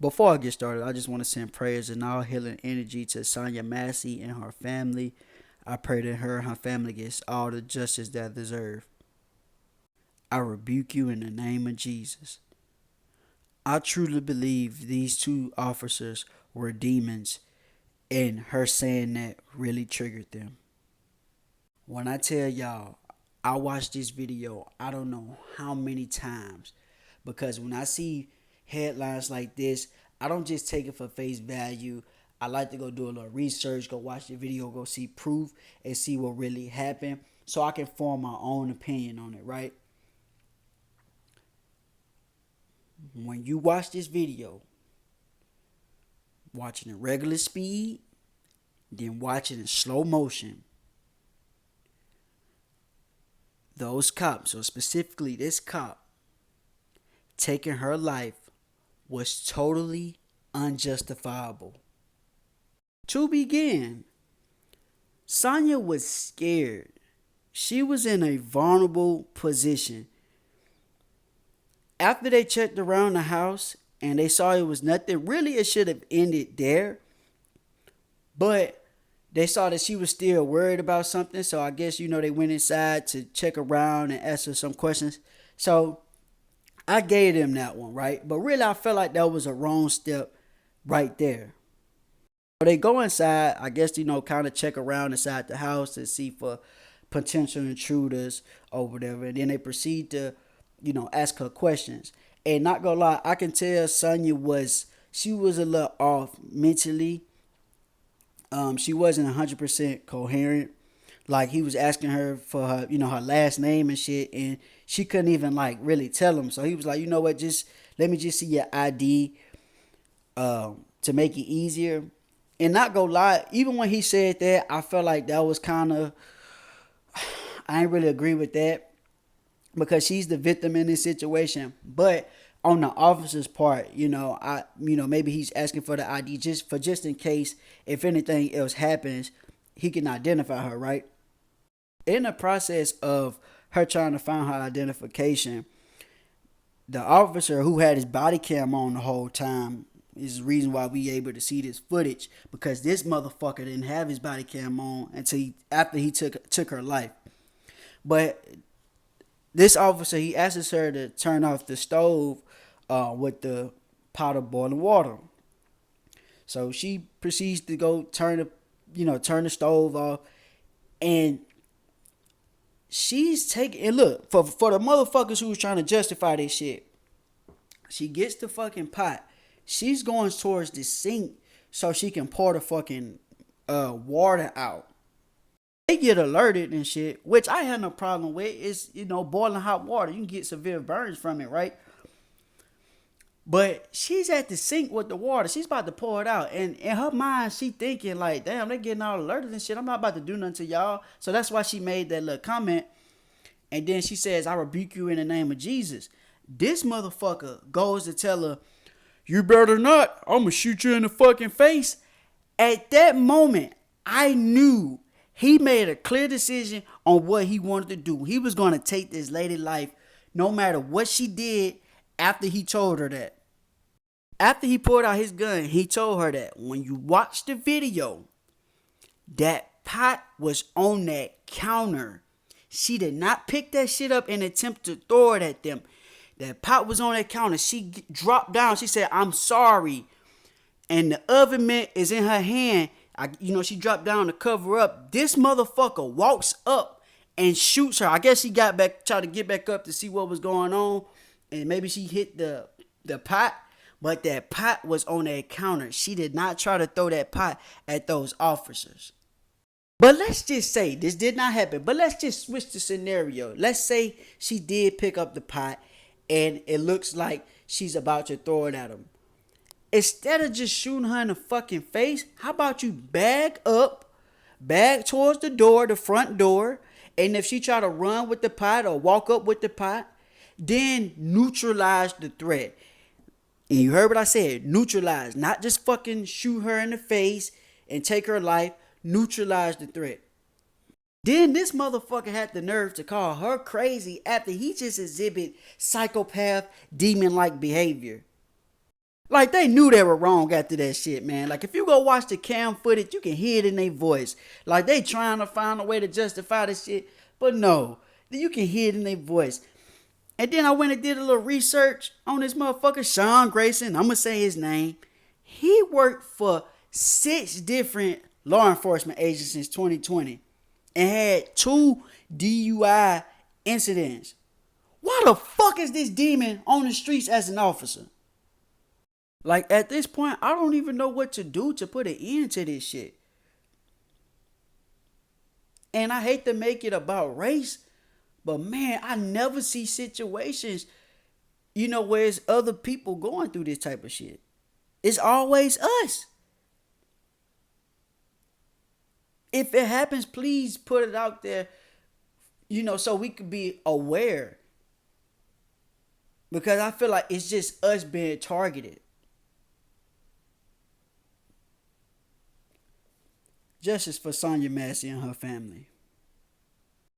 Before I get started, I just want to send prayers and all healing energy to Sonya Massey and her family. I pray that her and her family gets all the justice they deserve. I rebuke you in the name of Jesus. I truly believe these two officers were demons, and her saying that really triggered them. When I tell y'all, I watched this video I don't know how many times, because when I see headlines like this, I don't just take it for face value. I like to go do a little research, go watch the video, go see proof, and see what really happened so I can form my own opinion on it, right? When you watch this video, watching in regular speed, then watching in slow motion, those cops, or specifically this cop, taking her life was totally unjustifiable. To begin, Sonya was scared. She was in a vulnerable position. After they checked around the house and they saw it was nothing, really it should have ended there. But they saw that she was still worried about something. So I guess, they went inside to check around and ask her some questions. So I gave them that one, right? But really I felt like that was a wrong step right there. So they go inside, I guess, kind of check around inside the house to see for potential intruders or whatever. And then they proceed to ask her questions. And not gonna lie, I can tell Sonya she was a little off mentally. She wasn't 100% coherent. Like, he was asking her for her, her last name and shit, and she couldn't even really tell him. So he was like, you know what, just let me just see your ID to make it easier. And not gonna lie, even when he said that, I felt like that was kind of, I ain't really agree with that, because she's the victim in this situation. But on the officer's part, maybe he's asking for the ID just in case if anything else happens, he can identify her, right? In the process of her trying to find her identification, the officer who had his body cam on the whole time is the reason why we able to see this footage, because this motherfucker didn't have his body cam on until after he took her life. But this officer, he asks her to turn off the stove with the pot of boiling water. So she proceeds to go turn the stove off, and she's taking, and look, for the motherfuckers who was trying to justify this shit, she gets the fucking pot. She's going towards the sink so she can pour the fucking water out. They get alerted and shit, which I had no problem with. It's, boiling hot water. You can get severe burns from it, right? But she's at the sink with the water. She's about to pour it out. And in her mind, she thinking like, damn, they're getting all alerted and shit. I'm not about to do nothing to y'all. So that's why she made that little comment. And then she says, I rebuke you in the name of Jesus. This motherfucker goes to tell her, you better not. I'm going to shoot you in the fucking face. At that moment, I knew he made a clear decision on what he wanted to do. He was going to take this lady's life no matter what she did after he told her that. After he pulled out his gun, he told her that. When you watch the video, that pot was on that counter. She did not pick that shit up and attempt to throw it at them. That pot was on that counter. She dropped down. She said, I'm sorry. And the oven mitt is in her hand. She dropped down to cover up. This motherfucker walks up and shoots her. I guess she tried to get back up to see what was going on. And maybe she hit the pot. But that pot was on that counter. She did not try to throw that pot at those officers. But let's just say this did not happen. But let's just switch the scenario. Let's say she did pick up the pot and it looks like she's about to throw it at him. Instead of just shooting her in the fucking face, how about you bag towards the door, the front door, and if she try to run with the pot or walk up with the pot, then neutralize the threat. And you heard what I said, neutralize, not just fucking shoot her in the face and take her life, neutralize the threat. Then this motherfucker had the nerve to call her crazy after he just exhibit psychopath, demon-like behavior. Like, they knew they were wrong after that shit, man. Like, if you go watch the cam footage, you can hear it in their voice. Like, they trying to find a way to justify this shit. But no, you can hear it in their voice. And then I went and did a little research on this motherfucker, Sean Grayson. I'm going to say his name. He worked for 6 different law enforcement agents since 2020 and had 2 DUI incidents. Why the fuck is this demon on the streets as an officer? Like, at this point, I don't even know what to do to put an end to this shit. And I hate to make it about race, but man, I never see situations, where it's other people going through this type of shit. It's always us. If it happens, please put it out there, so we could be aware. Because I feel like it's just us being targeted. Justice for Sonya Massey and her family.